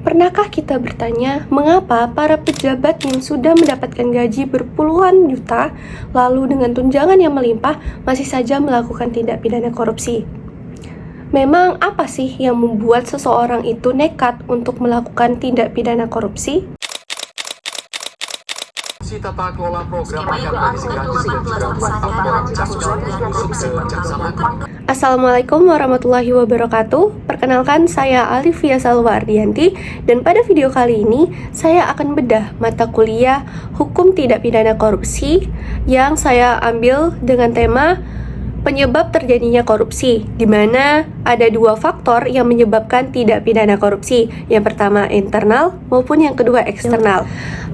Pernahkah kita bertanya mengapa para pejabat yang sudah mendapatkan gaji berpuluhan juta, lalu dengan tunjangan yang melimpah, masih saja melakukan tindak pidana korupsi? Memang apa sih yang membuat seseorang itu nekat untuk melakukan tindak pidana korupsi? Tata kelola program Assalamualaikum warahmatullahi wabarakatuh. Perkenalkan, saya Alifia Salwa Ardianti, dan pada video kali ini saya akan bedah mata kuliah Hukum Tidak Pidana Korupsi yang saya ambil dengan tema penyebab terjadinya korupsi, di mana ada dua faktor yang menyebabkan tidak pidana korupsi. Yang pertama internal maupun yang kedua eksternal.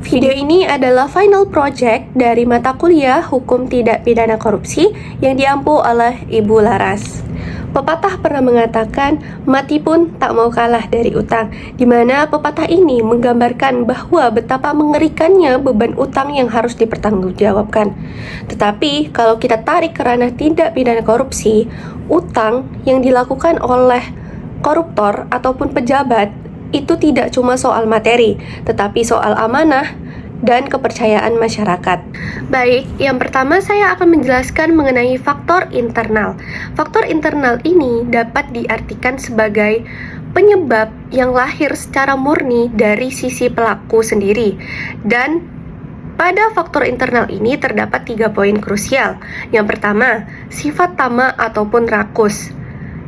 Video ini adalah final project dari mata kuliah Hukum Tidak Pidana Korupsi yang diampu oleh Ibu Laras. Pepatah pernah mengatakan, mati pun tak mau kalah dari utang, di mana pepatah ini menggambarkan bahwa betapa mengerikannya beban utang yang harus dipertanggungjawabkan. Tetapi kalau kita tarik ke ranah tindak pidana korupsi, utang yang dilakukan oleh koruptor ataupun pejabat itu tidak cuma soal materi, tetapi soal amanah dan kepercayaan masyarakat. Baik, yang pertama saya akan menjelaskan mengenai faktor internal. Faktor internal ini dapat diartikan sebagai penyebab yang lahir secara murni dari sisi pelaku sendiri. Dan pada faktor internal ini terdapat 3 poin krusial. Yang pertama, sifat tamak ataupun rakus.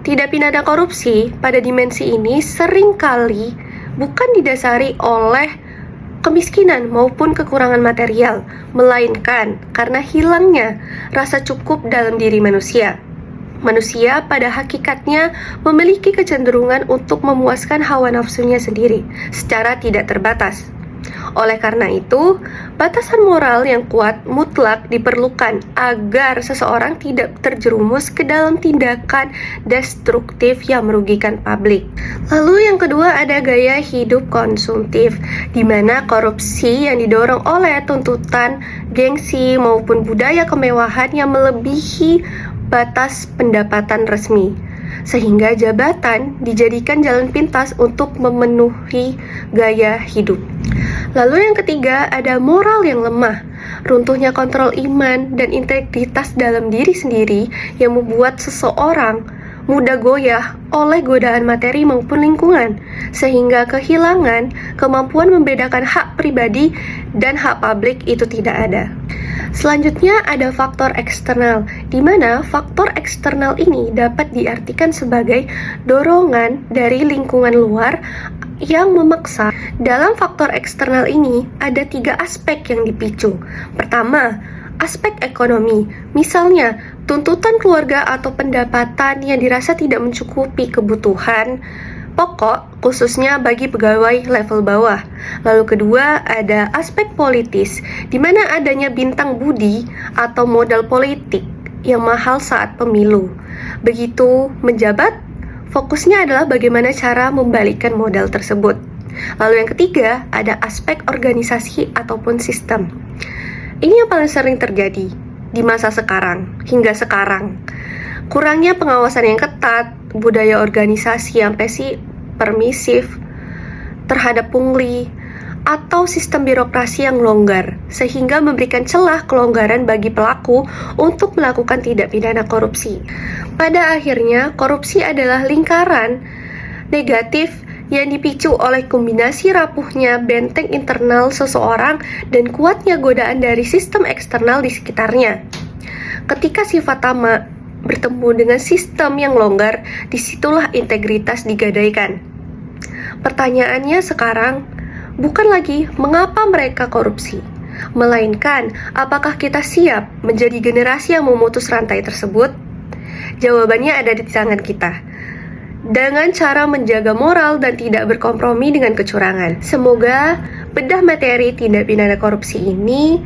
Tindak pidana korupsi pada dimensi ini seringkali bukan didasari oleh kemiskinan maupun kekurangan material, melainkan karena hilangnya rasa cukup dalam diri manusia. Manusia pada hakikatnya memiliki kecenderungan untuk memuaskan hawa nafsunya sendiri secara tidak terbatas. Oleh karena itu, batasan moral yang kuat mutlak diperlukan agar seseorang tidak terjerumus ke dalam tindakan destruktif yang merugikan publik. Lalu yang kedua ada gaya hidup konsumtif, di mana korupsi yang didorong oleh tuntutan gengsi maupun budaya kemewahan yang melebihi batas pendapatan resmi, sehingga jabatan dijadikan jalan pintas untuk memenuhi gaya hidup. Lalu yang ketiga ada moral yang lemah, runtuhnya kontrol iman dan integritas dalam diri sendiri yang membuat seseorang mudah goyah oleh godaan materi maupun lingkungan, sehingga kehilangan kemampuan membedakan hak pribadi dan hak publik itu tidak ada. Selanjutnya ada faktor eksternal, di mana faktor eksternal ini dapat diartikan sebagai dorongan dari lingkungan luar yang memaksa. Dalam faktor eksternal ini ada 3 aspek yang dipicu. Pertama, aspek ekonomi, misalnya tuntutan keluarga atau pendapatan yang dirasa tidak mencukupi kebutuhan pokok, khususnya bagi pegawai level bawah. Lalu kedua, ada aspek politis, di mana adanya bintang budi atau modal politik yang mahal saat pemilu. Begitu menjabat, fokusnya adalah bagaimana cara membalikkan modal tersebut. Lalu yang ketiga, ada aspek organisasi ataupun sistem. Ini yang paling sering terjadi di masa sekarang, hingga sekarang. Kurangnya pengawasan yang ketat, budaya organisasi yang permisif terhadap pungli, atau sistem birokrasi yang longgar, sehingga memberikan celah kelonggaran bagi pelaku untuk melakukan tindak pidana korupsi. Pada akhirnya, korupsi adalah lingkaran negatif yang dipicu oleh kombinasi rapuhnya benteng internal seseorang dan kuatnya godaan dari sistem eksternal di sekitarnya. Ketika sifat tamak bertemu dengan sistem yang longgar, disitulah integritas digadaikan. Pertanyaannya sekarang bukan lagi mengapa mereka korupsi, melainkan apakah kita siap menjadi generasi yang memutus rantai tersebut? Jawabannya ada di tangan kita, dengan cara menjaga moral dan tidak berkompromi dengan kecurangan. Semoga bedah materi tindak pidana korupsi ini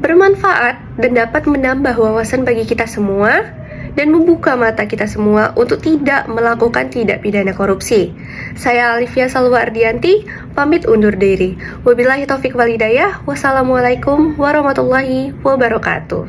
bermanfaat dan dapat menambah wawasan bagi kita semua dan membuka mata kita semua untuk tidak melakukan tindak pidana korupsi. Saya Alifia Salwa Ardianti, pamit undur diri. Wabillahi taufiq wal hidayah. Wassalamualaikum warahmatullahi wabarakatuh.